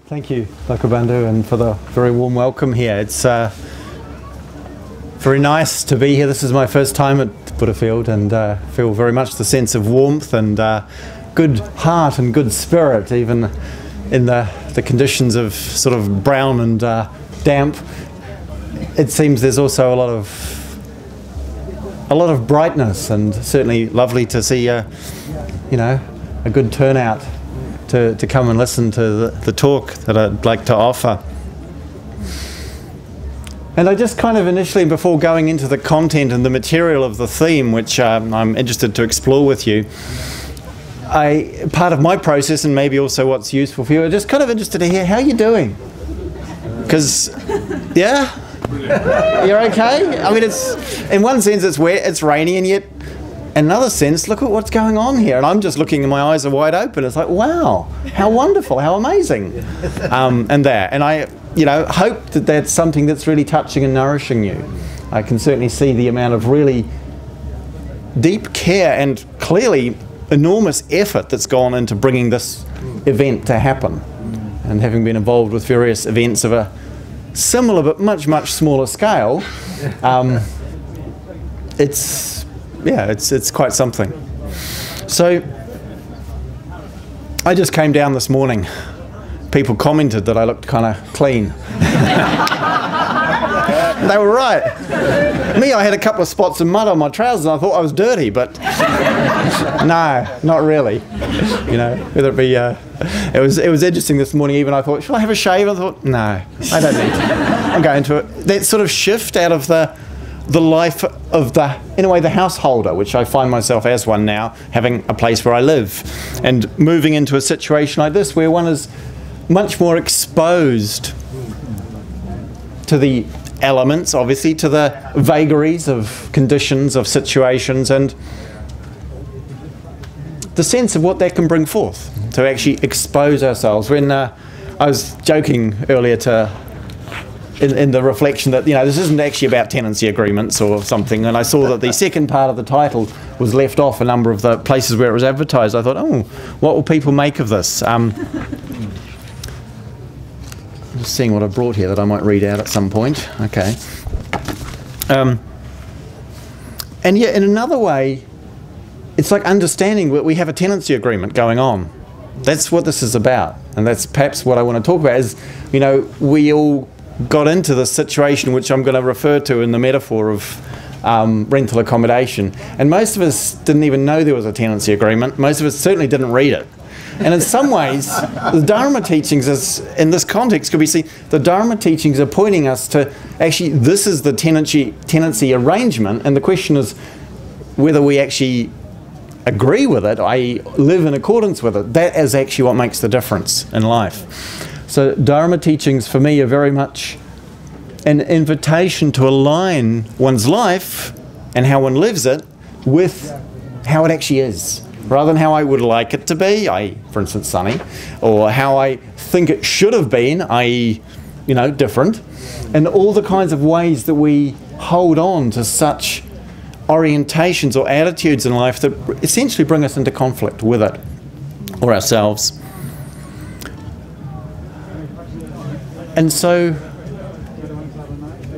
Thank you, Dr. Bandhu, and for the very warm welcome here. It's very nice to be here. This is my first time at Buddhafield, and feel very much the sense of warmth and good heart and good spirit, even in the conditions of sort of brown and damp. It seems there's also a lot of brightness, and certainly lovely to see a good turnout to come and listen to the talk that I'd like to offer. And I just kind of initially, before going into the content and the material of the theme, which I'm interested to explore with you, part of my process, and maybe also what's useful for you, I'm just kind of interested to hear how you're doing. Because, yeah? You're okay? I mean, it's, in one sense it's wet, it's rainy, and yet in another sense, look at what's going on here. And I'm just looking and my eyes are wide open. It's like, wow, how wonderful, how amazing. And I hope that that's something that's really touching and nourishing you. I can certainly see the amount of really deep care and clearly enormous effort that's gone into bringing this event to happen. And having been involved with various events of a similar but much, much smaller scale, it's quite something. So I just came down this morning. People commented that I looked kind of clean. They were right. Me, I had a couple of spots of mud on my trousers and I thought I was dirty, but no, not really. You know, whether it be, it was interesting this morning even. I thought, should I have a shave? I thought, no, I don't need to. I'm going to it. That sort of shift out of the life of in a way, the householder, which I find myself as one now, having a place where I live, and moving into a situation like this where one is much more exposed to the elements, obviously, to the vagaries of conditions, of situations, and the sense of what that can bring forth, to actually expose ourselves. When I was joking earlier in the reflection that, this isn't actually about tenancy agreements or something, and I saw that the second part of the title was left off a number of the places where it was advertised. I thought, oh, what will people make of this? I'm just seeing what I brought here that I might read out at some point. Okay. And yet, in another way, it's like understanding that we have a tenancy agreement going on. That's what this is about, and that's perhaps what I want to talk about is, we all got into this situation which I'm going to refer to in the metaphor of rental accommodation, and most of us didn't even know there was a tenancy agreement. Most of us certainly didn't read it. And in some ways, the Dharma teachings, in this context, could be seen, the Dharma teachings are pointing us to, actually, this is the tenancy arrangement, and the question is whether we actually agree with it, i.e. live in accordance with it. That is actually what makes the difference in life. So Dharma teachings for me are very much an invitation to align one's life and how one lives it with how it actually is, rather than how I would like it to be, i.e. for instance sunny, or how I think it should have been, i.e. different, and all the kinds of ways that we hold on to such orientations or attitudes in life that essentially bring us into conflict with it or ourselves. And so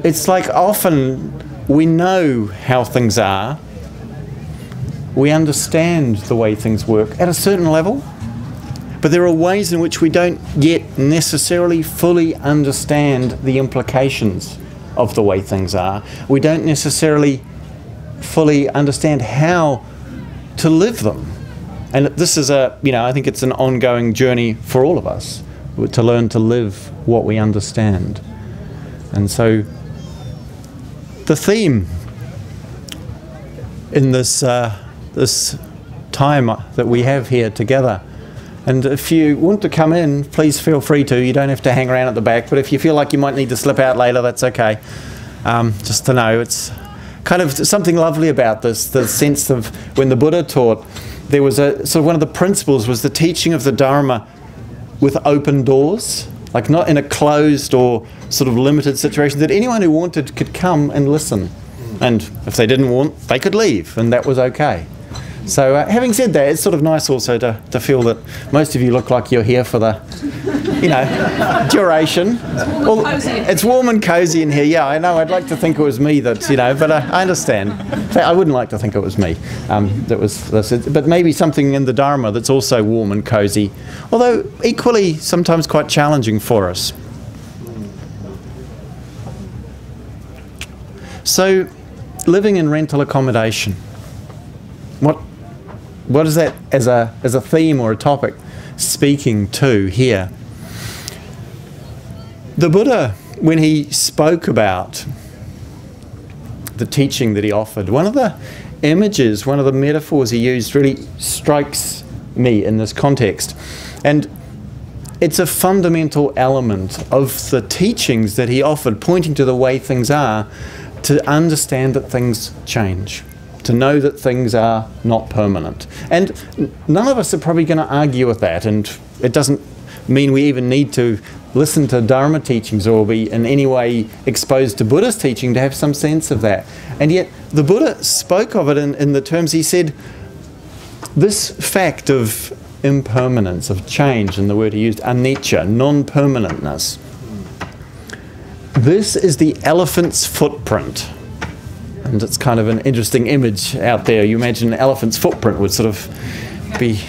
it's like often we know how things are, we understand the way things work at a certain level, but there are ways in which we don't yet necessarily fully understand the implications of the way things are. We don't necessarily fully understand how to live them. And this is I think it's an ongoing journey for all of us, to learn to live what we understand. And so the theme in this time that we have here together, and if you want to come in, please feel free to. You don't have to hang around at the back, but if you feel like you might need to slip out later, that's okay. Just to know, it's kind of something lovely about this, the sense of when the Buddha taught, there was one of the principles was the teaching of the Dharma with open doors, like not in a closed or sort of limited situation, that anyone who wanted could come and listen. And if they didn't want, they could leave, and that was okay. So having said that, it's sort of nice also to feel that most of you look like you're here for the, you know, duration. Well, it's warm and cozy in here. Yeah, I know. I'd like to think it was me that, you know, but I understand. I wouldn't like to think it was me that was this. But maybe something in the Dharma that's also warm and cozy, although equally sometimes quite challenging for us. So, living in rental accommodation. What is that as a theme or a topic speaking to here? The Buddha, when he spoke about the teaching that he offered, one of the images, one of the metaphors he used really strikes me in this context. And it's a fundamental element of the teachings that he offered, pointing to the way things are, to understand that things change, to know that things are not permanent. And none of us are probably going to argue with that, and it doesn't mean we even need to listen to Dharma teachings or be in any way exposed to Buddha's teaching to have some sense of that. And yet the Buddha spoke of it in the terms, he said, this fact of impermanence, of change, and the word he used, anicca, non-permanentness, this is the elephant's footprint. And it's kind of an interesting image out there. You imagine an elephant's footprint would sort of be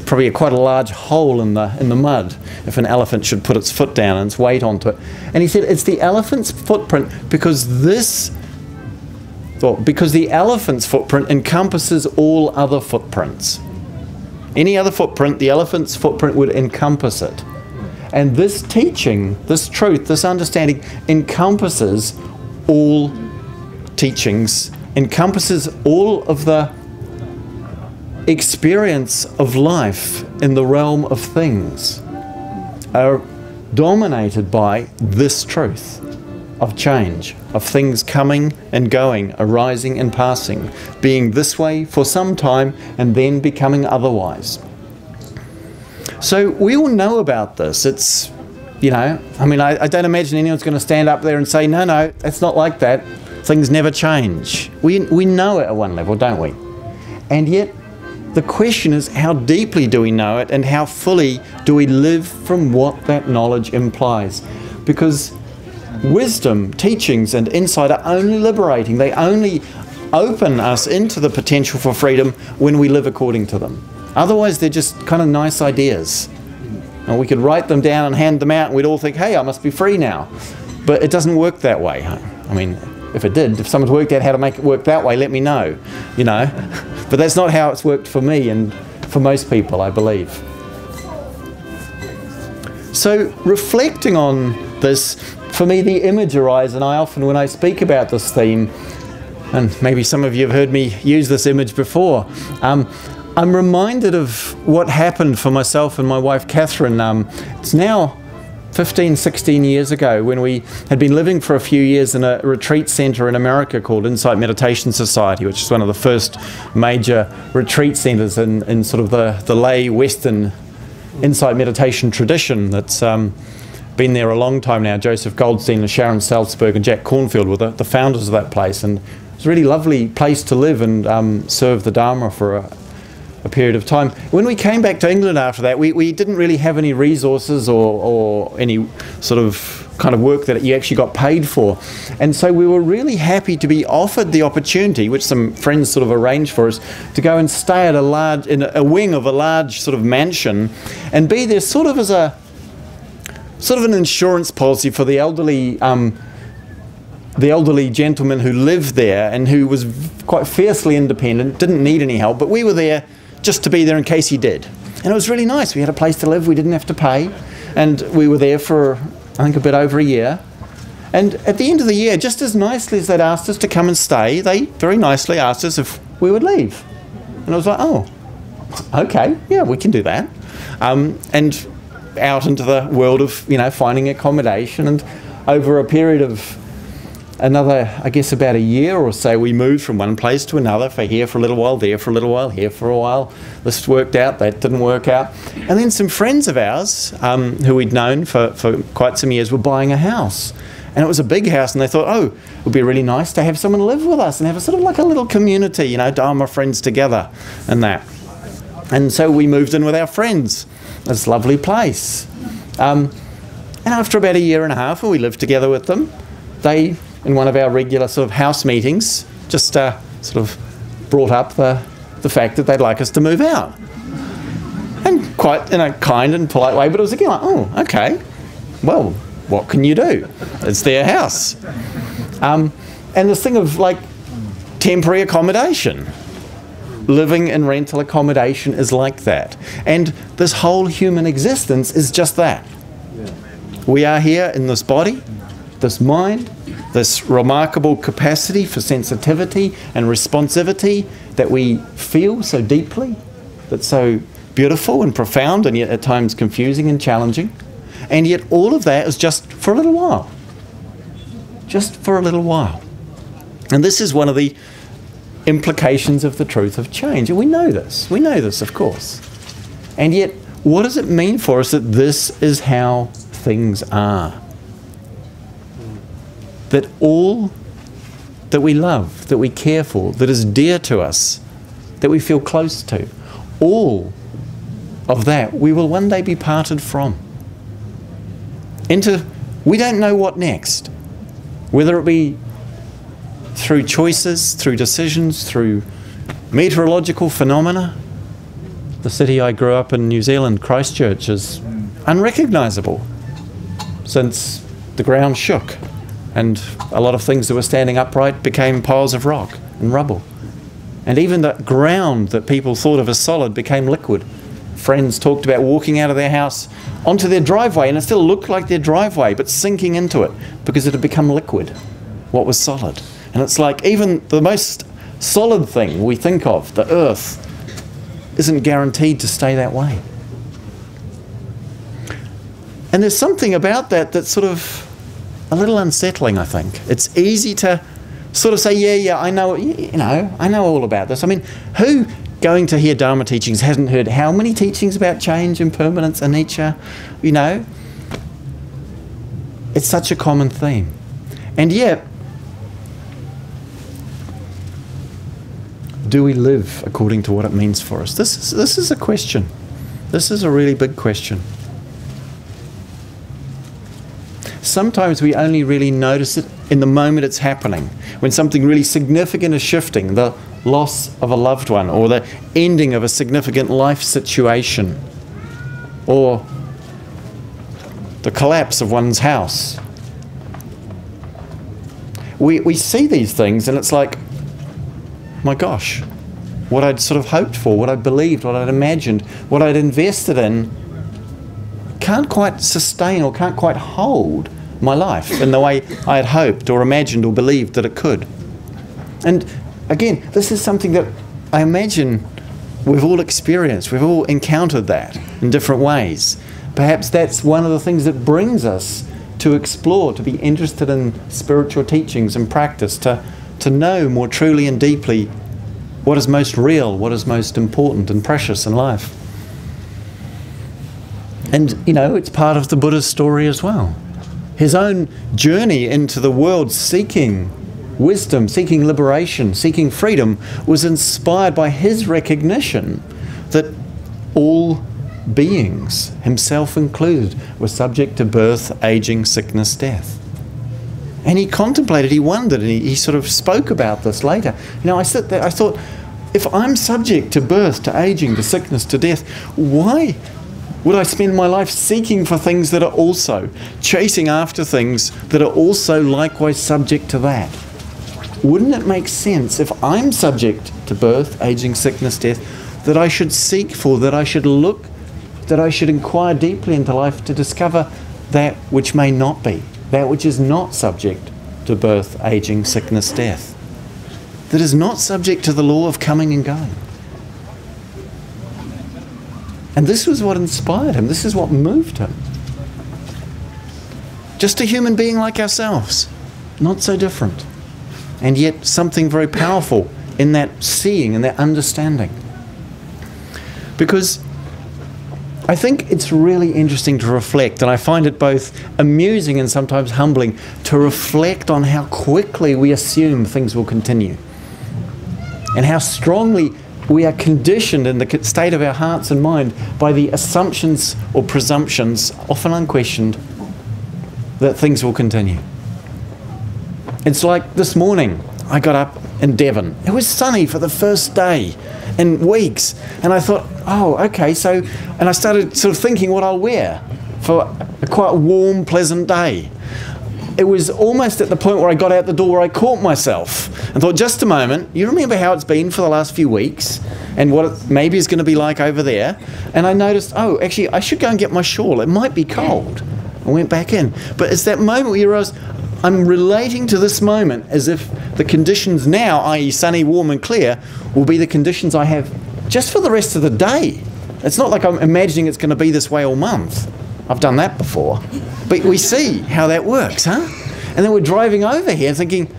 probably quite a large hole in the mud if an elephant should put its foot down and its weight onto it. And he said it's the elephant's footprint because because the elephant's footprint encompasses all other footprints. Any other footprint, the elephant's footprint would encompass it. And this teaching, this truth, this understanding encompasses all teachings, encompasses all of the experience of life in the realm of things, are dominated by this truth of change, of things coming and going, arising and passing, being this way for some time and then becoming otherwise. So we all know about this. It's, you know, I mean, I don't imagine anyone's going to stand up there and say, no, no, it's not like that. Things never change. We know it at one level, don't we? And yet, the question is, how deeply do we know it and how fully do we live from what that knowledge implies? Because wisdom, teachings and insight are only liberating. They only open us into the potential for freedom when we live according to them. Otherwise, they're just kind of nice ideas. And we could write them down and hand them out and we'd all think, hey, I must be free now. But it doesn't work that way. I mean, if it did, if someone's worked out how to make it work that way, let me know, you know. But that's not how it's worked for me and for most people, I believe. So reflecting on this, for me the image arises, and I often, when I speak about this theme, and maybe some of you have heard me use this image before, I'm reminded of what happened for myself and my wife Catherine. It's now 15, 16 years ago when we had been living for a few years in a retreat centre in America called Insight Meditation Society, which is one of the first major retreat centres in sort of the lay Western Insight meditation tradition that's been there a long time now. Joseph Goldstein and Sharon Salzberg and Jack Cornfield were the founders of that place, and it was a really lovely place to live and serve the Dharma for a period of time. When we came back to England after that, we didn't really have any resources or any sort of kind of work that you actually got paid for. And so we were really happy to be offered the opportunity, which some friends sort of arranged for us, to go and stay at in a wing of a large sort of mansion and be there sort of as a sort of an insurance policy for the elderly gentleman who lived there and who was quite fiercely independent, didn't need any help, but we were there just to be there in case he did. And it was really nice. We had a place to live, we didn't have to pay, and we were there for, I think, a bit over a year. And at the end of the year, just as nicely as they'd asked us to come and stay, they very nicely asked us if we would leave. And I was like, oh, okay, yeah, we can do that. And out into the world of, you know, finding accommodation, and over a period of another, I guess, about a year or so, we moved from one place to another, for here for a little while, there for a little while, here for a while. This worked out, that didn't work out. And then some friends of ours, who we'd known for quite some years, were buying a house. And it was a big house, and they thought, oh, it would be really nice to have someone live with us and have a sort of like a little community, you know, Dharma friends together and that. And so we moved in with our friends. This lovely place. And after about a year and a half, when we lived together with them, they, in one of our regular sort of house meetings, just sort of brought up the fact that they'd like us to move out. And quite in a kind and polite way, but it was again like, oh, okay, well, what can you do? It's their house. And this thing of like temporary accommodation. Living in rental accommodation is like that. And this whole human existence is just that. We are here in this body, this mind, this remarkable capacity for sensitivity and responsivity that we feel so deeply, that's so beautiful and profound and yet at times confusing and challenging. And yet all of that is just for a little while. Just for a little while. And this is one of the implications of the truth of change. And we know this. We know this, of course. And yet, what does it mean for us that this is how things are? That all that we love, that we care for, that is dear to us, that we feel close to, all of that we will one day be parted from. Into, we don't know what next. Whether it be through choices, through decisions, through meteorological phenomena. The city I grew up in, New Zealand, Christchurch, is unrecognisable since the ground shook and a lot of things that were standing upright became piles of rock and rubble. And even the ground that people thought of as solid became liquid. Friends talked about walking out of their house onto their driveway and it still looked like their driveway, but sinking into it because it had become liquid, what was solid. And it's like even the most solid thing we think of, the earth, isn't guaranteed to stay that way. And there's something about that that's sort of a little unsettling, I think. It's easy to sort of say, yeah, I know, I know all about this. I mean, who going to hear Dharma teachings hasn't heard how many teachings about change, impermanence, anicca, It's such a common theme. And yet, do we live according to what it means for us? This is a question. This is a really big question. Sometimes we only really notice it in the moment it's happening, when something really significant is shifting, the loss of a loved one, or the ending of a significant life situation, or the collapse of one's house. We see these things and it's like, my gosh, what I'd sort of hoped for, what I believed, what I'd imagined, what I'd invested in can't quite sustain or can't quite hold my life in the way I had hoped or imagined or believed that it could. And again, this is something that I imagine we've all experienced, we've all encountered that in different ways. Perhaps that's one of the things that brings us to explore, to be interested in spiritual teachings and practice, to know more truly and deeply what is most real, what is most important and precious in life. And, it's part of the Buddha's story as well. His own journey into the world seeking wisdom, seeking liberation, seeking freedom was inspired by his recognition that all beings, himself included, were subject to birth, aging, sickness, death. And he contemplated, he wondered, and he sort of spoke about this later. I sit there, I thought, if I'm subject to birth, to aging, to sickness, to death, why would I spend my life seeking for things that are also, chasing after things that are also likewise subject to that? Wouldn't it make sense, if I'm subject to birth, aging, sickness, death, that I should seek for, that I should look, that I should inquire deeply into life to discover that which may not be, that which is not subject to birth, aging, sickness, death, that is not subject to the law of coming and going? And this was what inspired him. This is what moved him. Just a human being like ourselves, not so different. And yet something very powerful in that seeing and that understanding. Because I think it's really interesting to reflect, and I find it both amusing and sometimes humbling to reflect on how quickly we assume things will continue. And how strongly we are conditioned in the state of our hearts and mind by the assumptions or presumptions, often unquestioned, that things will continue. It's like this morning, I got up in Devon. It was sunny for the first day in weeks. And I thought, oh, okay, so, and I started sort of thinking what I'll wear for a quite warm, pleasant day. It was almost at the point where I got out the door where I caught myself and thought, just a moment, you remember how it's been for the last few weeks and what it maybe is going to be like over there? And I noticed, oh, actually, I should go and get my shawl. It might be cold. I went back in. But it's that moment where you realise, I'm relating to this moment as if the conditions now, i.e. sunny, warm and clear, will be the conditions I have just for the rest of the day. It's not like I'm imagining it's going to be this way all month. I've done that before. But we see how that works, huh? And then we're driving over here thinking,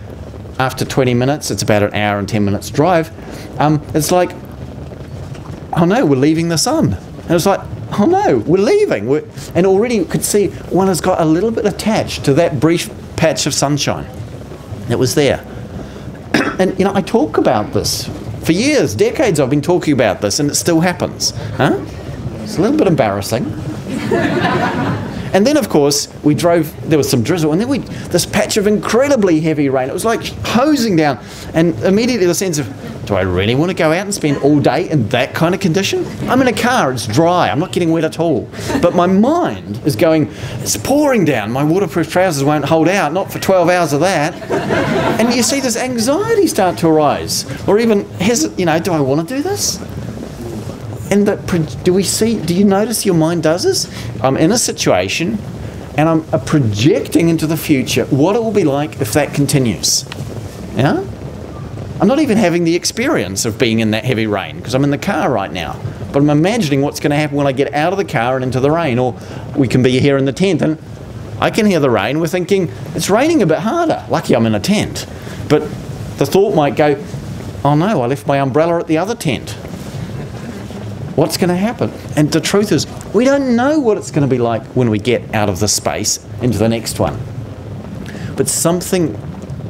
after 20 minutes, it's about an hour and 10 minutes drive, it's like, oh no, we're leaving the sun. And it's like, oh no, we're leaving. And already you could see one has got a little bit attached to that brief patch of sunshine that was there. And you know, I talk about this for years, decades I've been talking about this, and it still happens. Huh? It's a little bit embarrassing. And then, of course, we drove, there was some drizzle, and then this patch of incredibly heavy rain. It was like hosing down. And immediately the sense of, do I really want to go out and spend all day in that kind of condition? I'm in a car, it's dry, I'm not getting wet at all. But my mind is going, it's pouring down, my waterproof trousers won't hold out, not for 12 hours of that. And you see this anxiety start to arise. Or even, you know, do I want to do this? And do you notice your mind does this? I'm in a situation and I'm projecting into the future what it will be like if that continues. Yeah? I'm not even having the experience of being in that heavy rain because I'm in the car right now. But I'm imagining what's going to happen when I get out of the car and into the rain. Or we can be here in the tent and I can hear the rain. We're thinking, it's raining a bit harder. Lucky I'm in a tent. But the thought might go, oh no, I left my umbrella at the other tent. What's going to happen? And the truth is, we don't know what it's going to be like when we get out of this space into the next one. But something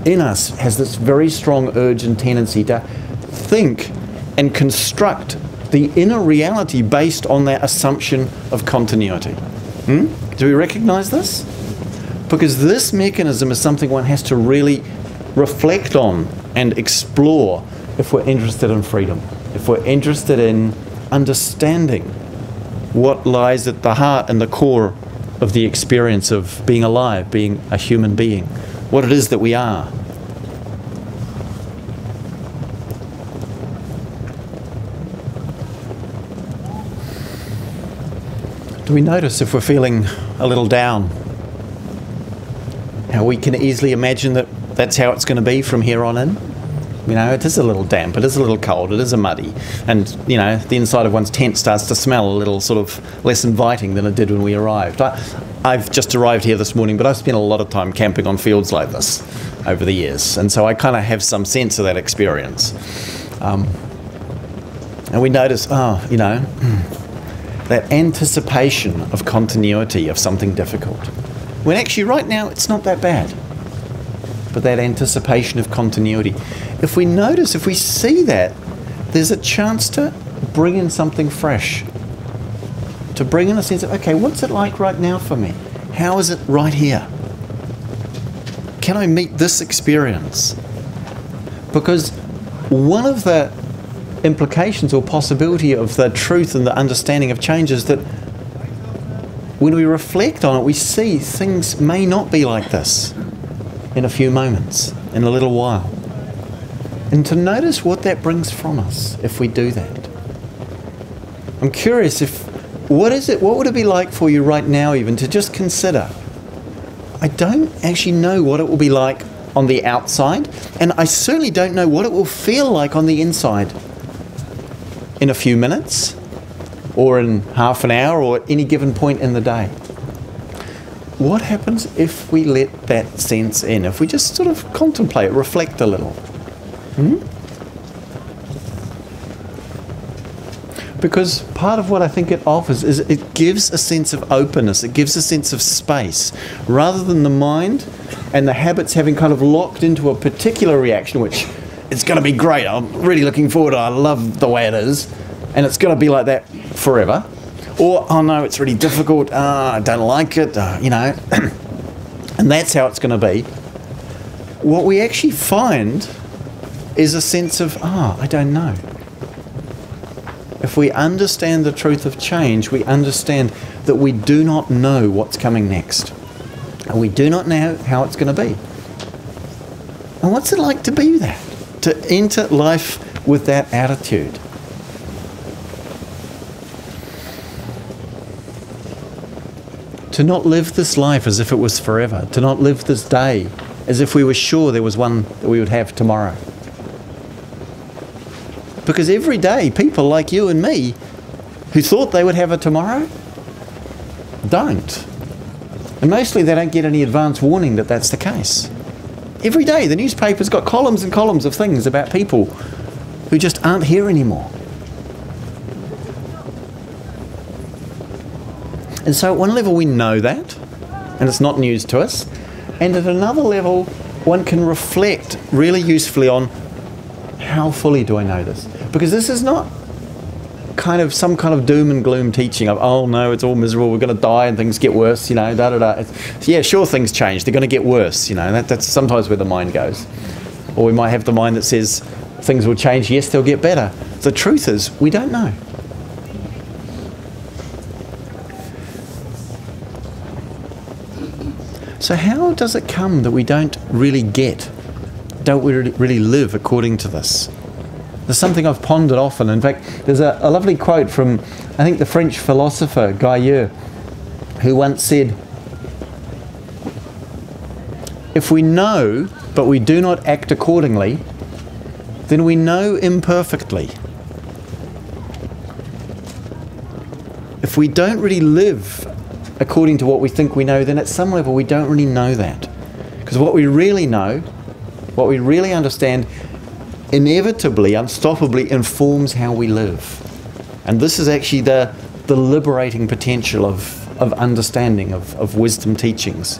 in us has this very strong urge and tendency to think and construct the inner reality based on that assumption of continuity. Do we recognize this? Because this mechanism is something one has to really reflect on and explore if we're interested in freedom, if we're interested in understanding what lies at the heart and the core of the experience of being alive, being a human being, what it is that we are. Do we notice if we're feeling a little down? How we can easily imagine that that's how it's going to be from here on in? You know, it is a little damp, it is a little cold, it is a muddy. And, you know, the inside of one's tent starts to smell a little sort of less inviting than it did when we arrived. I've just arrived here this morning, but I've spent a lot of time camping on fields like this over the years. And so I kind of have some sense of that experience. And we notice, oh, you know, that anticipation of continuity of something difficult. When actually right now it's not that bad. But that anticipation of continuity. If we notice, if we see that, there's a chance to bring in something fresh. To bring in a sense of, okay, what's it like right now for me? How is it right here? Can I meet this experience? Because one of the implications or possibility of the truth and the understanding of change is that when we reflect on it, we see things may not be like this in a few moments, in a little while. And to notice what that brings from us if we do that. I'm curious what would it be like for you right now even to just consider, I don't actually know what it will be like on the outside, and I certainly don't know what it will feel like on the inside in a few minutes, or in half an hour, or at any given point in the day. What happens if we let that sense in? If we just sort of contemplate, reflect a little? Because part of what I think it offers is it gives a sense of openness, it gives a sense of space, rather than the mind and the habits having kind of locked into a particular reaction, which it's going to be great, I'm really looking forward to it, I love the way it is, and it's going to be like that forever. Or, oh no, it's really difficult, I don't like it, you know. and that's how it's going to be, what we actually find is a sense of, I don't know. If we understand the truth of change, we understand that we do not know what's coming next. And we do not know how it's going to be. And what's it like to be that? To enter life with that attitude? To not live this life as if it was forever. To not live this day as if we were sure there was one that we would have tomorrow. Because every day, people like you and me, who thought they would have a tomorrow, don't. And mostly they don't get any advance warning that that's the case. Every day, the newspaper's got columns and columns of things about people who just aren't here anymore. And so at one level we know that, and it's not news to us. And at another level, one can reflect really usefully on, how fully do I know this? Because this is not some kind of doom and gloom teaching of, oh no, it's all miserable, we're going to die and things get worse, da-da-da. Yeah, sure, things change, they're going to get worse, that's sometimes where the mind goes. Or we might have the mind that says, things will change, yes, they'll get better. The truth is, we don't know. So how does it come that we don't really really live according to this? There's something I've pondered often. In fact, there's a lovely quote from, I think, the French philosopher Keller, who once said, if we know, but we do not act accordingly, then we know imperfectly. If we don't really live according to what we think we know, then at some level we don't really know that. Because what we really know, what we really understand, inevitably, unstoppably informs how we live. And this is actually the liberating potential of understanding, of wisdom teachings,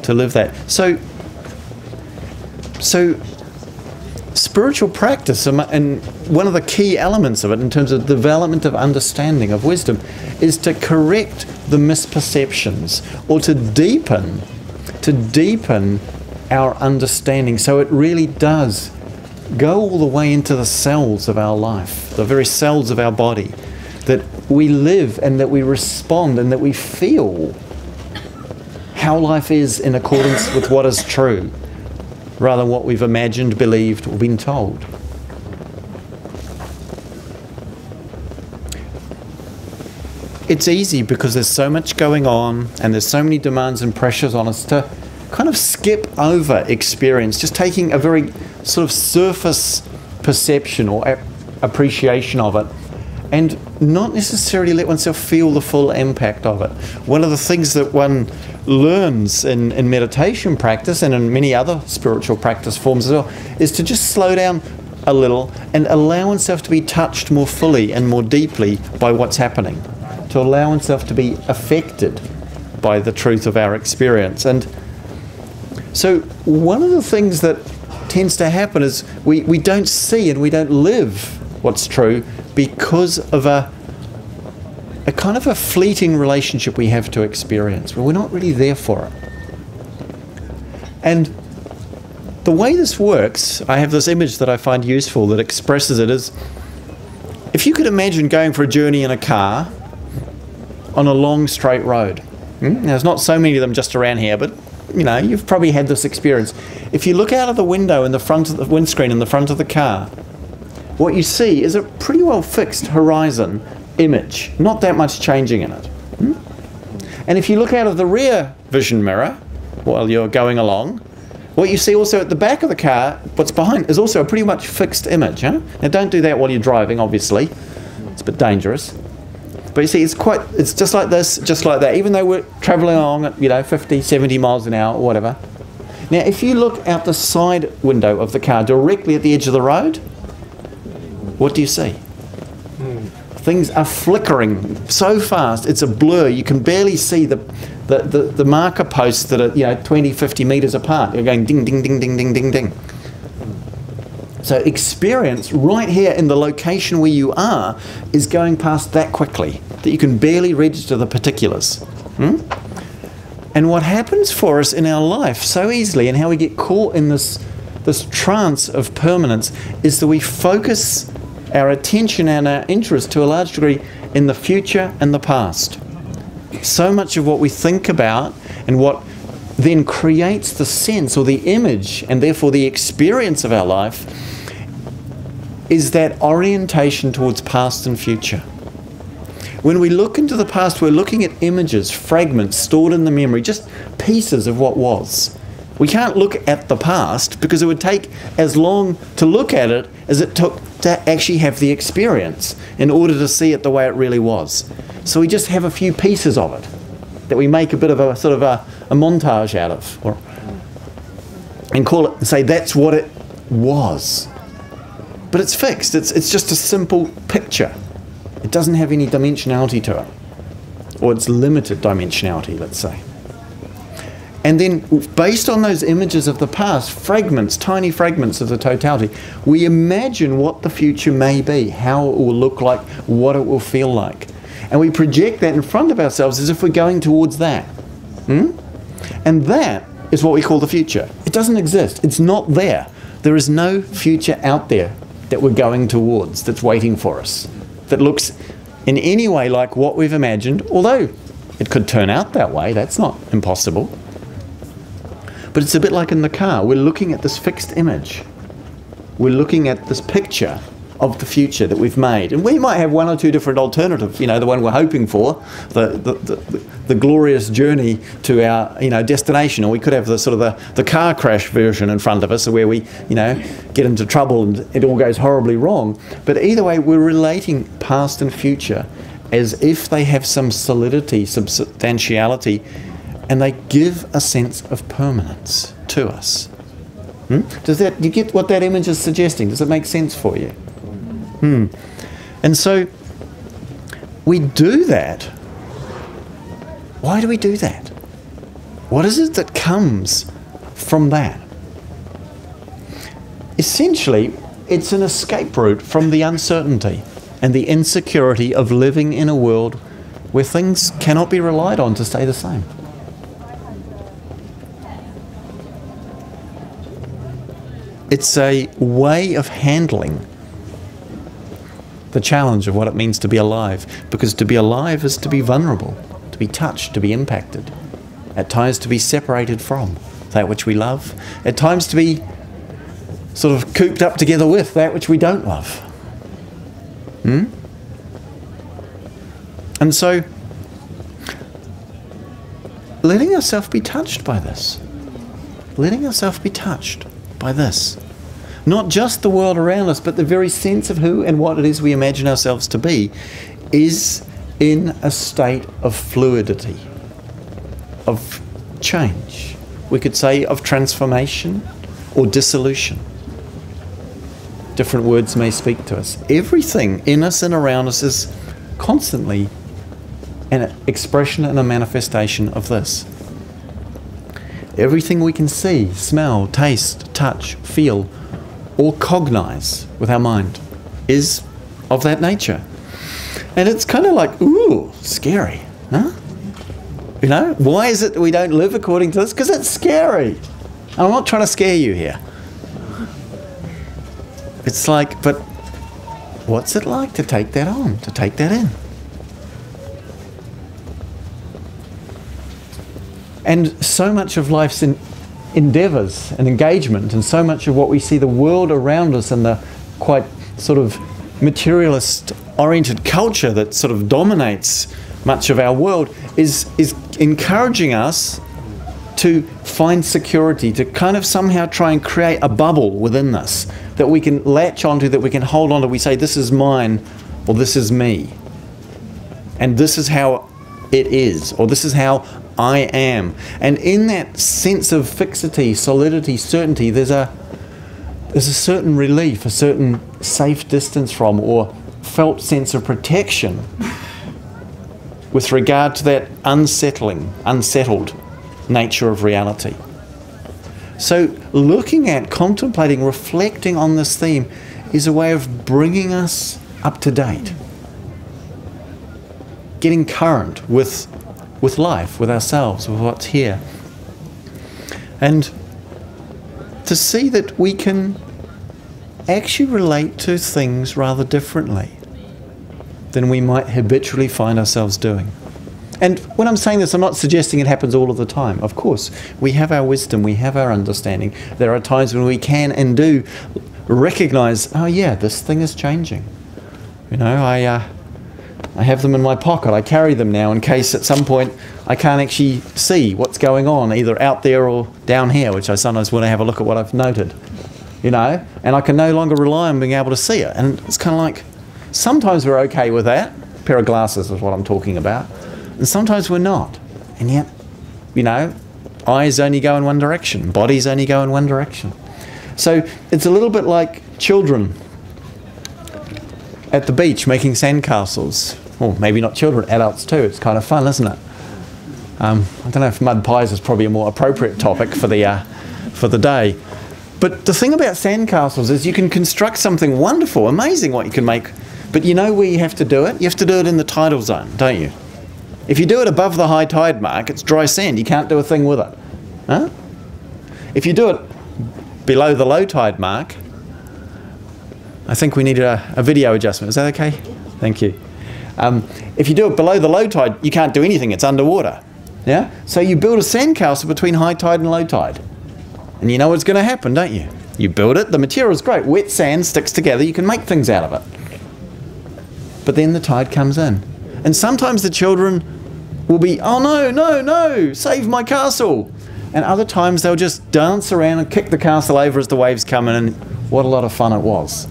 to live that. So spiritual practice, and one of the key elements of it in terms of development of understanding of wisdom, is to correct the misperceptions, or to deepen our understanding so it really does go all the way into the cells of our life, the very cells of our body, that we live and that we respond and that we feel how life is in accordance with what is true, rather than what we've imagined, believed, or been told. It's easy because there's so much going on and there's so many demands and pressures on us to kind of skip over experience, just taking a very sort of surface perception or appreciation of it, and not necessarily let oneself feel the full impact of it. One of the things that one learns in meditation practice and in many other spiritual practice forms as well is to just slow down a little and allow oneself to be touched more fully and more deeply by what's happening, to allow oneself to be affected by the truth of our experience. And so one of the things that tends to happen is we don't see and we don't live what's true because of a kind of a fleeting relationship we have to experience, where we're not really there for it. And the way this works, I have this image that I find useful that expresses it, is if you could imagine going for a journey in a car on a long straight road. Now, there's not so many of them just around here, but you've probably had this experience. If you look out of the window in the front of the windscreen in the front of the car, what you see is a pretty well fixed horizon image, not that much changing in it. And if you look out of the rear vision mirror while you're going along, what you see also at the back of the car, what's behind, is also a pretty much fixed image. Now don't do that while you're driving, obviously. It's a bit dangerous. But you see, it's just like this, just like that, even though we're travelling along at 50, 70 miles an hour or whatever. Now, if you look out the side window of the car directly at the edge of the road, what do you see? Things are flickering so fast, it's a blur. You can barely see the marker posts that are 20, 50 metres apart. You're going ding, ding, ding, ding, ding, ding, ding. So experience right here in the location where you are is going past that quickly that you can barely register the particulars. And what happens for us in our life so easily, and how we get caught in this trance of permanence, is that we focus our attention and our interest to a large degree in the future and the past. So much of what we think about and what then creates the sense or the image and therefore the experience of our life is that orientation towards past and future. When we look into the past, we're looking at images, fragments stored in the memory, just pieces of what was. We can't look at the past because it would take as long to look at it as it took to actually have the experience in order to see it the way it really was. So we just have a few pieces of it that we make a bit of a sort of a montage out of, and call it and say that's what it was. But it's fixed. It's just a simple picture. It doesn't have any dimensionality to it, or it's limited dimensionality, let's say. And then, based on those images of the past, fragments, tiny fragments of the totality, we imagine what the future may be, how it will look like, what it will feel like. And we project that in front of ourselves as if we're going towards that. And that is what we call the future. It doesn't exist. It's not there. There is no future out there that we're going towards, that's waiting for us, that looks in any way like what we've imagined, although it could turn out that way. That's not impossible. But it's a bit like in the car. We're looking at this fixed image. We're looking at this picture of the future that we've made. And we might have one or two different alternatives, you know, the one we're hoping for, the glorious journey to our, you know, destination. Or we could have the sort of the car crash version in front of us where we, you know, get into trouble and it all goes horribly wrong. But either way, we're relating past and future as if they have some solidity, substantiality, and they give a sense of permanence to us. Does that, you get what that image is suggesting? Does it make sense for you? And so we do that. Why do we do that? What is it that comes from that? Essentially, it's an escape route from the uncertainty and the insecurity of living in a world where things cannot be relied on to stay the same. It's a way of handling the challenge of what it means to be alive, because to be alive is to be vulnerable, to be touched, to be impacted, at times to be separated from that which we love, at times to be sort of cooped up together with that which we don't love. And so letting ourselves be touched by this, letting ourselves be touched by this. Not just the world around us, but the very sense of who and what it is we imagine ourselves to be is in a state of fluidity, of change. We could say of transformation or dissolution. Different words may speak to us. Everything in us and around us is constantly an expression and a manifestation of this. Everything we can see, smell, taste, touch, feel, or cognize with our mind is of that nature. And it's kind of like, ooh, scary, huh? You know, why is it that we don't live according to this? Because it's scary. And I'm not trying to scare you here. It's like, but what's it like to take that on, to take that in? And so much of life's endeavours and engagement, and so much of what we see the world around us and the quite sort of materialist-oriented culture that sort of dominates much of our world is encouraging us to find security, to kind of somehow try and create a bubble within this that we can latch onto, that we can hold onto. We say, this is mine, or this is me, and this is how it is, or this is how I am. And in that sense of fixity, solidity, certainty, there's a certain relief, a certain safe distance from, or felt sense of protection with regard to that unsettled nature of reality. So looking at, contemplating, reflecting on this theme is a way of bringing us up to date, getting current with with life, with ourselves, with what's here. And to see that we can actually relate to things rather differently than we might habitually find ourselves doing. And when I'm saying this, I'm not suggesting it happens all of the time. Of course, we have our wisdom, we have our understanding. There are times when we can and do recognize, oh yeah, this thing is changing. You know, I have them in my pocket. I carry them now in case at some point I can't actually see what's going on, either out there or down here, which I sometimes want to have a look at what I've noted. You know, and I can no longer rely on being able to see it. And it's kind of like, sometimes we're okay with that. A pair of glasses is what I'm talking about. And sometimes we're not. And yet, you know, eyes only go in one direction. Bodies only go in one direction. So it's a little bit like children at the beach making sandcastles. Or maybe not children, adults too. It's kind of fun, isn't it? I don't know if mud pies is probably a more appropriate topic for the day. But the thing about sandcastles is you can construct something wonderful, amazing what you can make. But you know where you have to do it? You have to do it in the tidal zone, don't you? If you do it above the high tide mark, it's dry sand. You can't do a thing with it. Huh? If you do it below the low tide mark, I think we need a video adjustment. Is that okay? Thank you. If you do it below the low tide, you can't do anything. It's underwater. Yeah? So you build a sandcastle between high tide and low tide. And you know what's going to happen, don't you? You build it, the material's great. Wet sand sticks together, you can make things out of it. But then the tide comes in. And sometimes the children will be, oh no, no, no, save my castle. And other times they'll just dance around and kick the castle over as the waves come in, and what a lot of fun it was.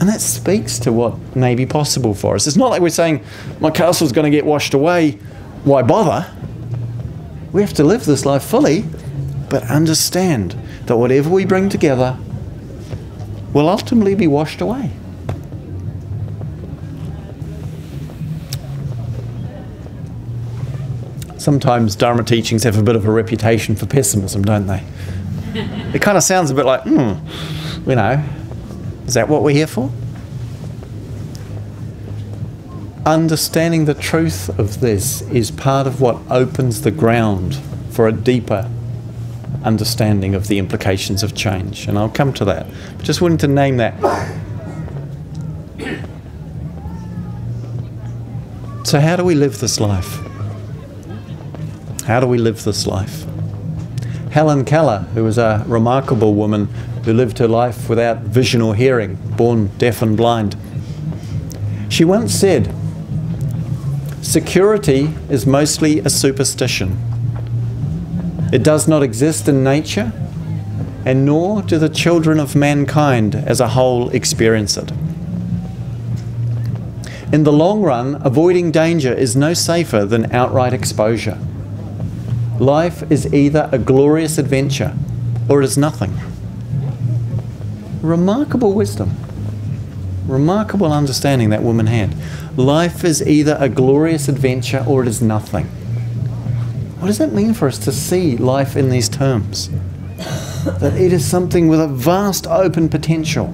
And that speaks to what may be possible for us. It's not like we're saying, my castle's going to get washed away, why bother? We have to live this life fully, but understand that whatever we bring together will ultimately be washed away. Sometimes Dharma teachings have a bit of a reputation for pessimism, don't they? It kind of sounds a bit like, you know, is that what we're here for? Understanding the truth of this is part of what opens the ground for a deeper understanding of the implications of change. And I'll come to that. But just wanted to name that. So how do we live this life? How do we live this life? Helen Keller, who was a remarkable woman who lived her life without vision or hearing, born deaf and blind, she once said, "Security is mostly a superstition. It does not exist in nature, and nor do the children of mankind as a whole experience it. In the long run, avoiding danger is no safer than outright exposure. Life is either a glorious adventure or it is nothing." Remarkable wisdom. Remarkable understanding that woman had. Life is either a glorious adventure or it is nothing. What does that mean for us to see life in these terms? That it is something with a vast open potential.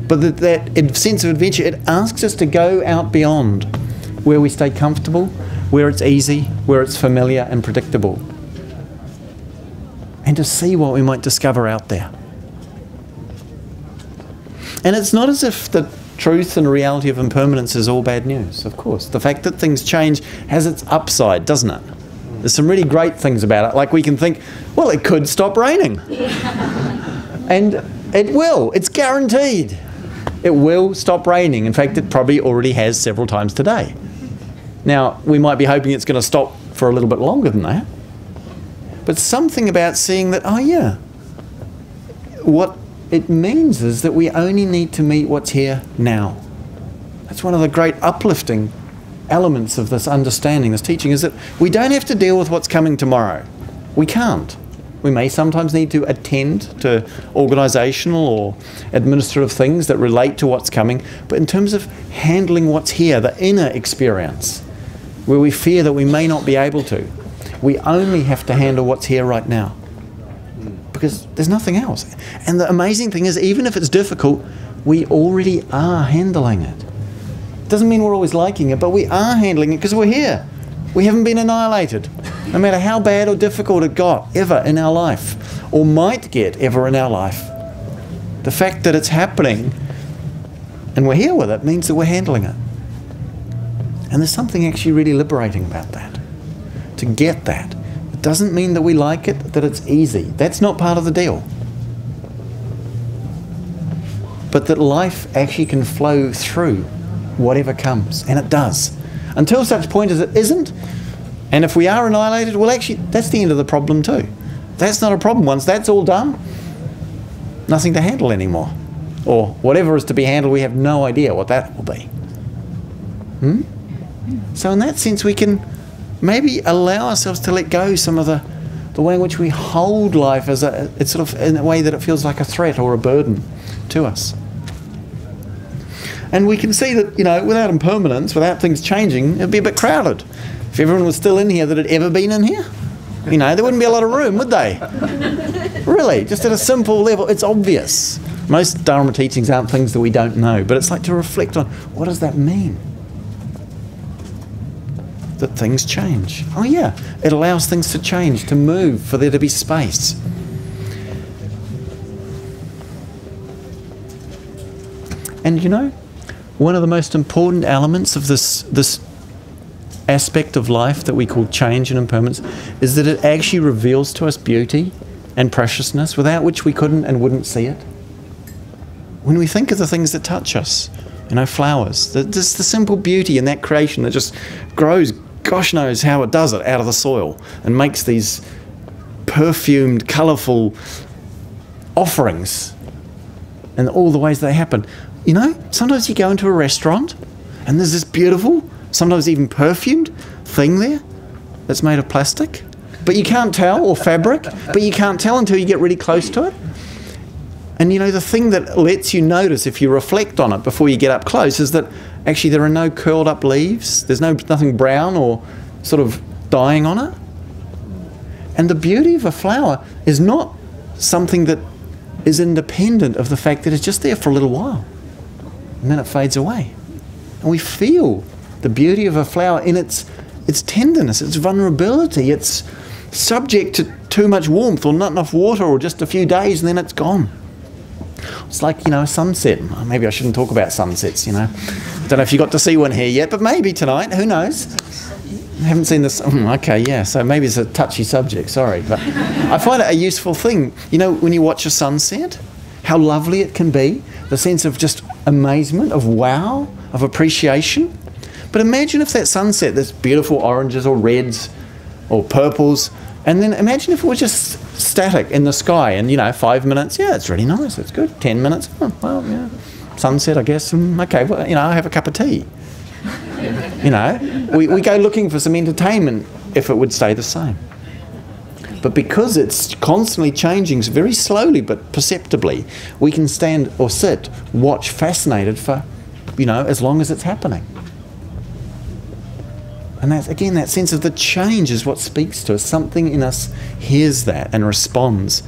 But that sense of adventure, it asks us to go out beyond where we stay comfortable, where it's easy, where it's familiar and predictable. And to see what we might discover out there. And it's not as if the truth and reality of impermanence is all bad news, of course. The fact that things change has its upside, doesn't it? There's some really great things about it. Like we can think, well, it could stop raining. And it will. It's guaranteed. It will stop raining. In fact, it probably already has several times today. Now, we might be hoping it's going to stop for a little bit longer than that. But something about seeing that, oh yeah, what it means is that we only need to meet what's here now. That's one of the great uplifting elements of this understanding, this teaching, is that we don't have to deal with what's coming tomorrow. We can't. We may sometimes need to attend to organisational or administrative things that relate to what's coming, but in terms of handling what's here, the inner experience, where we fear that we may not be able to, we only have to handle what's here right now. Because there's nothing else. And the amazing thing is, even if it's difficult, we already are handling it. Doesn't mean we're always liking it, but we are handling it because we're here. We haven't been annihilated. No matter how bad or difficult it got ever in our life, or might get ever in our life, the fact that it's happening and we're here with it means that we're handling it. And there's something actually really liberating about that. To get that. It doesn't mean that we like it, that it's easy. That's not part of the deal. But that life actually can flow through whatever comes. And it does. Until such point as it isn't. And if we are annihilated, well actually that's the end of the problem too. That's not a problem. Once that's all done, nothing to handle anymore. Or whatever is to be handled, we have no idea what that will be. So in that sense, we can maybe allow ourselves to let go some of the way in which we hold life as it's sort of in a way that it feels like a threat or a burden to us. And we can see that, you know, without impermanence, without things changing, it'd be a bit crowded. If everyone was still in here that had ever been in here, you know, there wouldn't be a lot of room, would they? Really, just at a simple level, it's obvious. Most Dharma teachings aren't things that we don't know, but it's like to reflect on, what does that mean? That things change. Oh yeah, it allows things to change, to move, for there to be space. And you know, one of the most important elements of this aspect of life that we call change and impermanence is that it actually reveals to us beauty and preciousness without which we couldn't and wouldn't see it. When we think of the things that touch us, you know, flowers, just the simple beauty in that creation that just grows, gosh knows how it does it, out of the soil and makes these perfumed, colourful offerings and all the ways they happen. You know, sometimes you go into a restaurant and there's this beautiful, sometimes even perfumed thing there that's made of plastic, but you can't tell, or fabric, but you can't tell until you get really close to it. And you know, the thing that lets you notice if you reflect on it before you get up close is that actually there are no curled up leaves, there's nothing brown or sort of dying on it. And the beauty of a flower is not something that is independent of the fact that it's just there for a little while and then it fades away. And we feel the beauty of a flower in its tenderness, its vulnerability. It's subject to too much warmth or not enough water or just a few days and then it's gone. It's like, you know, a sunset. Maybe I shouldn't talk about sunsets, you know. I don't know if you got to see one here yet, but maybe tonight, who knows? I haven't seen this. Okay, yeah, so maybe it's a touchy subject, sorry. But I find it a useful thing. You know, when you watch a sunset, how lovely it can be, the sense of just amazement, of wow, of appreciation. But imagine if that sunset, there's beautiful oranges or reds or purples, and then imagine if it was just static in the sky and, you know, 5 minutes, yeah, it's really nice, it's good. 10 minutes, oh, well, yeah, sunset, I guess, okay, well, you know, I'll have a cup of tea. You know, we go looking for some entertainment if it would stay the same. But because it's constantly changing very slowly but perceptibly, we can stand or sit, watch, fascinated for, you know, as long as it's happening. And that's, again, that sense of the change is what speaks to us. Something in us hears that and responds.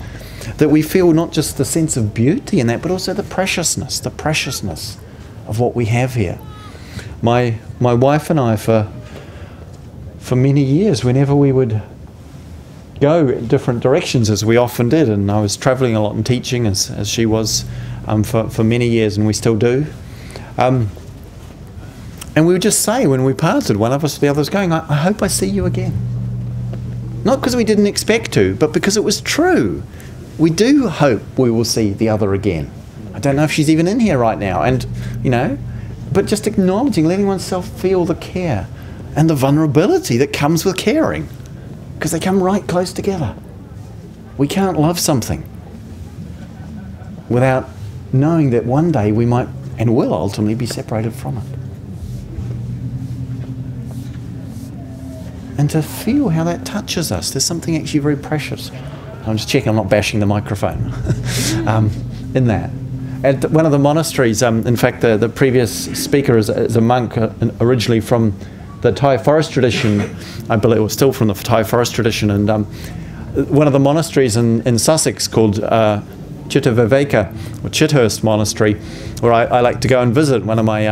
That we feel not just the sense of beauty in that, but also the preciousness of what we have here. My wife and I, for many years, whenever we would go in different directions, as we often did, and I was travelling a lot and teaching, as she was for many years, and we still do. And we would just say when we parted, one of us or the other was going, I hope I see you again. Not because we didn't expect to, but because it was true. We do hope we will see the other again. I don't know if she's even in here right now, and, you know, but just acknowledging, letting oneself feel the care and the vulnerability that comes with caring, because they come right close together. We can't love something without knowing that one day we might and will ultimately be separated from it. And to feel how that touches us. There's something actually very precious. I'm just checking I'm not bashing the microphone in that. At one of the monasteries, in fact, the previous speaker is a monk originally from the Thai forest tradition, I believe, or still from the Thai forest tradition, and one of the monasteries in Sussex called Chittaviveka, or Chithurst Monastery, where I like to go and visit. One of my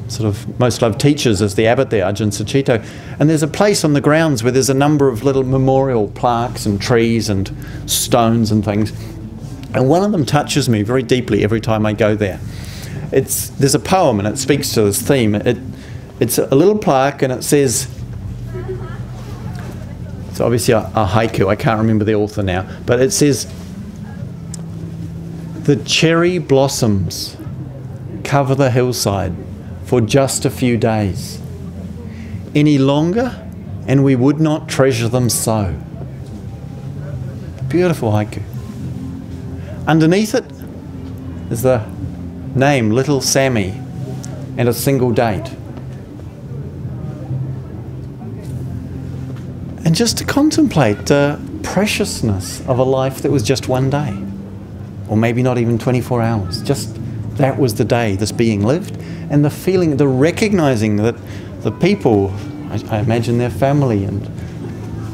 sort of most loved teachers is the abbot there, Ajahn Sucitto. And there's a place on the grounds where there's a number of little memorial plaques and trees and stones and things. And one of them touches me very deeply every time I go there. There's a poem and it speaks to this theme. It's a little plaque and it says, it's obviously a haiku, I can't remember the author now, but it says, "The cherry blossoms cover the hillside for just a few days. Any longer, and we would not treasure them so." Beautiful haiku. Underneath it is the name Little Sammy and a single date. And just to contemplate the preciousness of a life that was just one day, or maybe not even 24 hours. Just that was the day this being lived, and the feeling, the recognizing that the people, I imagine their family and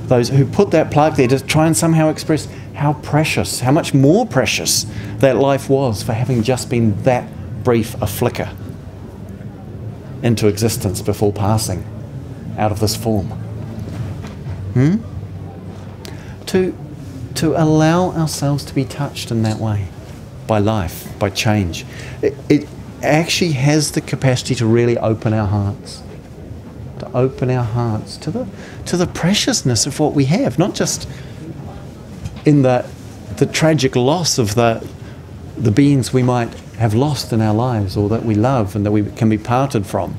those who put that plaque there, to try and somehow express how precious, how much more precious that life was for having just been that brief a flicker into existence before passing out of this form. To allow ourselves to be touched in that way by life, by change. It actually has the capacity to really open our hearts. To open our hearts to the preciousness of what we have, not just in the tragic loss of the beings we might have lost in our lives or that we love and that we can be parted from,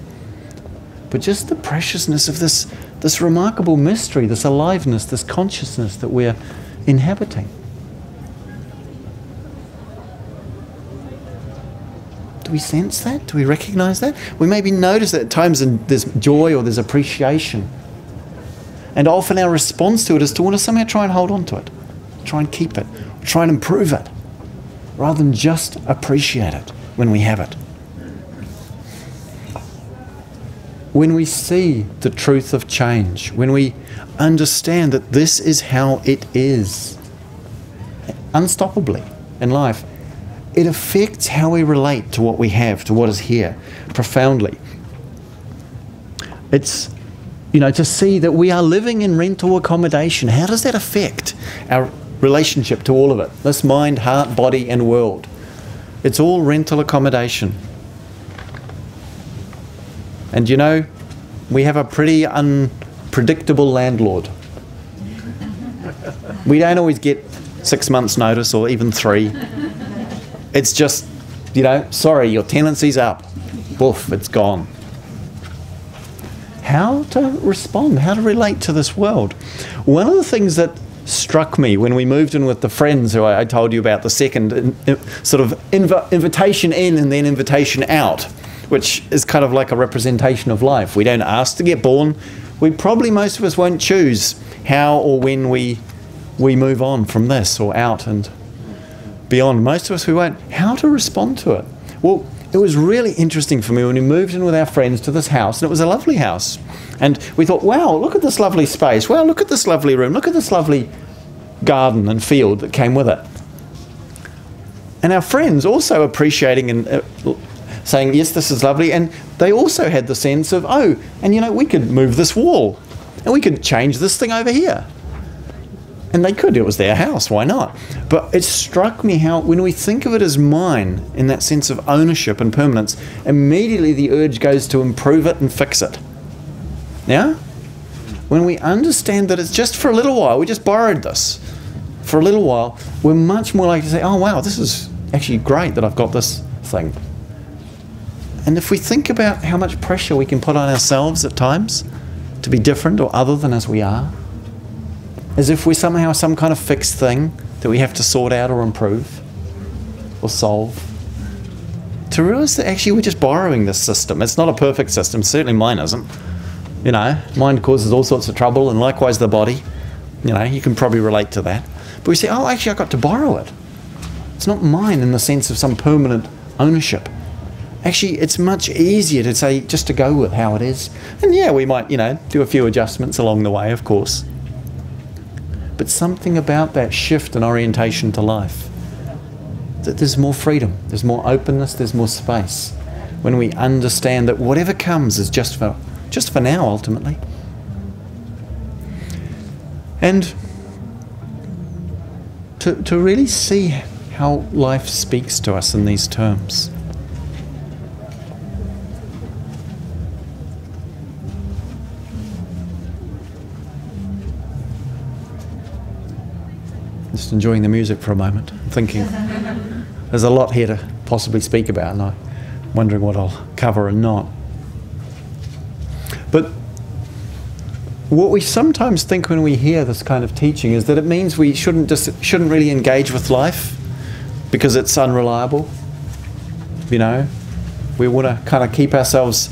but just the preciousness of this remarkable mystery, this aliveness, this consciousness that we're inhabiting. Do we sense that? Do we recognize that? We maybe notice that at times there's joy or there's appreciation. And often our response to it is to want to somehow try and hold on to it, try and keep it, try and improve it, rather than just appreciate it when we have it. When we see the truth of change, when we understand that this is how it is, unstoppably in life, it affects how we relate to what we have, to what is here, profoundly. It's, to see that we are living in rental accommodation. How does that affect our relationship to all of it? This mind, heart, body, and world. It's all rental accommodation. And we have a pretty unpredictable landlord. We don't always get 6 months' notice or even 3. It's just, sorry, your tenancy's up. Woof, it's gone. How to respond, how to relate to this world. One of the things that struck me when we moved in with the friends who I told you about, the second sort of invitation in and then invitation out, which is kind of like a representation of life. We don't ask to get born. Most of us won't choose how or when we move on from this or out and beyond. Most of us, we won't. How to respond to it? Well, it was really interesting for me when we moved in with our friends to this house, and it was a lovely house. And we thought, wow, look at this lovely space. Wow, look at this lovely room. Look at this lovely garden and field that came with it. And our friends also appreciating and saying, yes, this is lovely. And they also had the sense of, oh, and we could move this wall and we could change this thing over here. And they could, it was their house, why not? But it struck me how, when we think of it as mine, in that sense of ownership and permanence, immediately the urge goes to improve it and fix it. Yeah? When we understand that it's just for a little while, we just borrowed this for a little while, we're much more likely to say, oh wow, this is actually great that I've got this thing. And if we think about how much pressure we can put on ourselves at times to be different or other than as we are, as if we're somehow some kind of fixed thing that we have to sort out or improve or solve, to realize that actually we're just borrowing this system. It's not a perfect system, certainly mine isn't. Mind causes all sorts of trouble, and likewise the body. You can probably relate to that. But we say, oh, actually I got to borrow it. It's not mine in the sense of some permanent ownership. Actually, it's much easier to say, just to go with how it is. And yeah, we might, do a few adjustments along the way, of course. But something about that shift in orientation to life, that there's more freedom, there's more openness, there's more space. when we understand that whatever comes is just for now, ultimately. And to really see how life speaks to us in these terms. Just enjoying the music for a moment, thinking there's a lot here to possibly speak about, and I'm wondering what I'll cover and not. But what we sometimes think when we hear this kind of teaching is that it means we shouldn't really engage with life because it's unreliable. You know, we want to kind of keep ourselves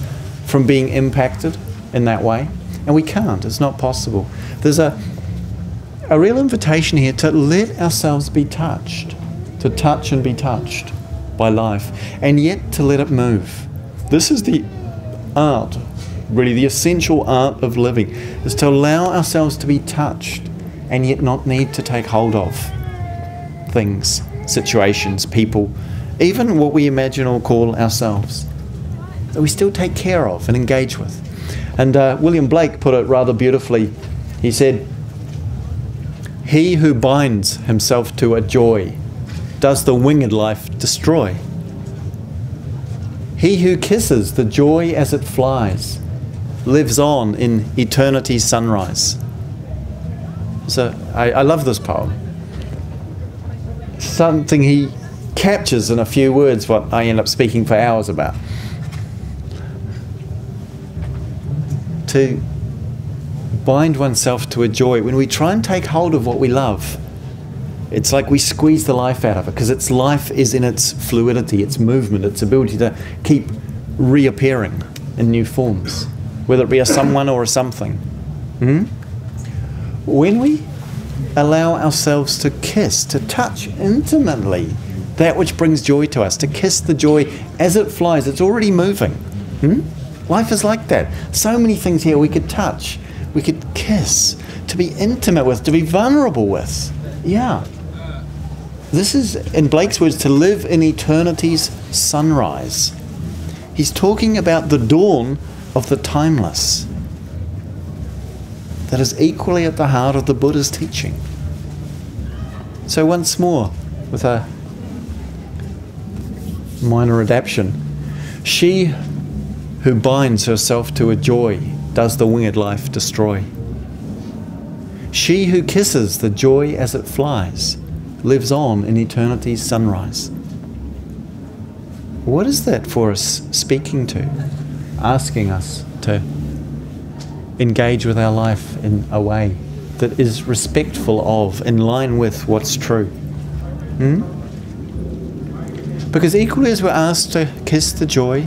from being impacted in that way, and we can't. It's not possible. There's a real invitation here to let ourselves be touched, to touch and be touched by life, and yet to let it move. This is the art, really the essential art of living, is to allow ourselves to be touched and yet not need to take hold of things, situations, people, even what we imagine or call ourselves, that we still take care of and engage with. And William Blake put it rather beautifully. He said, "He who binds himself to a joy does the winged life destroy. He who kisses the joy as it flies lives on in eternity's sunrise." So I love this poem. Something he captures in a few words what I end up speaking for hours about. To bind oneself to a joy, when we try and take hold of what we love, it's like we squeeze the life out of it, because its life is in its fluidity, its movement, its ability to keep reappearing in new forms, whether it be a someone or a something. When we allow ourselves to kiss, to touch intimately that which brings joy to us, to kiss the joy as it flies, it's already moving. Life is like that. So many things here we could touch, we could kiss, to be intimate with, to be vulnerable with. Yeah. This is, in Blake's words, to live in eternity's sunrise. He's talking about the dawn of the timeless that is equally at the heart of the Buddha's teaching. So once more, with a minor adaptation, she who binds herself to a joy does the winged life destroy. She who kisses the joy as it flies lives on in eternity's sunrise. What is that for us speaking to? Asking us to engage with our life in a way that is respectful of, in line with what's true. Because equally as we're asked to kiss the joy,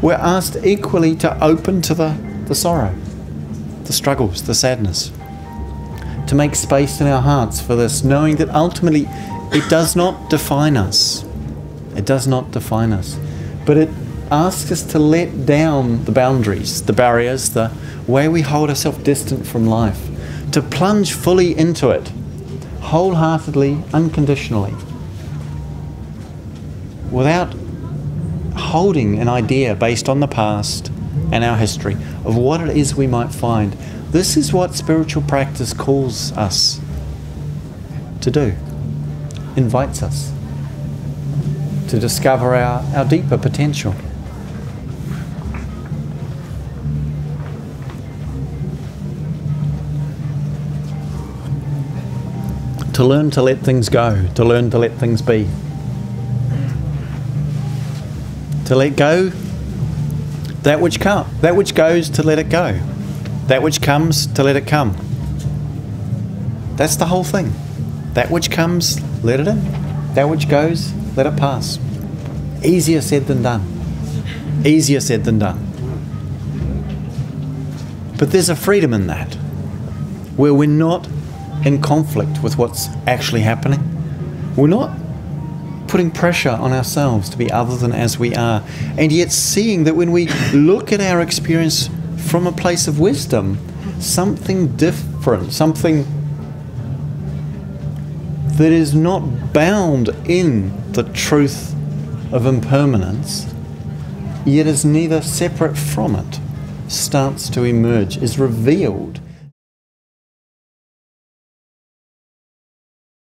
we're asked equally to open to the sorrow, the struggles, the sadness, to make space in our hearts for this, knowing that ultimately it does not define us. It does not define us. But it asks us to let down the boundaries, the barriers, the way we hold ourselves distant from life, to plunge fully into it, wholeheartedly, unconditionally, without holding an idea based on the past and our history of what it is we might find. This is what spiritual practice calls us to do, invites us to discover our deeper potential. To learn to let things go, to learn to let things be. To let go that which goes, to let it go. That which comes, to let it come. That's the whole thing. That which comes, let it in. That which goes, let it pass. Easier said than done. Easier said than done. But there's a freedom in that, where we're not in conflict with what's actually happening. We're not putting pressure on ourselves to be other than as we are, and yet seeing that when we look at our experience from a place of wisdom, something different, something that is not bound in the truth of impermanence, yet is neither separate from it, starts to emerge, is revealed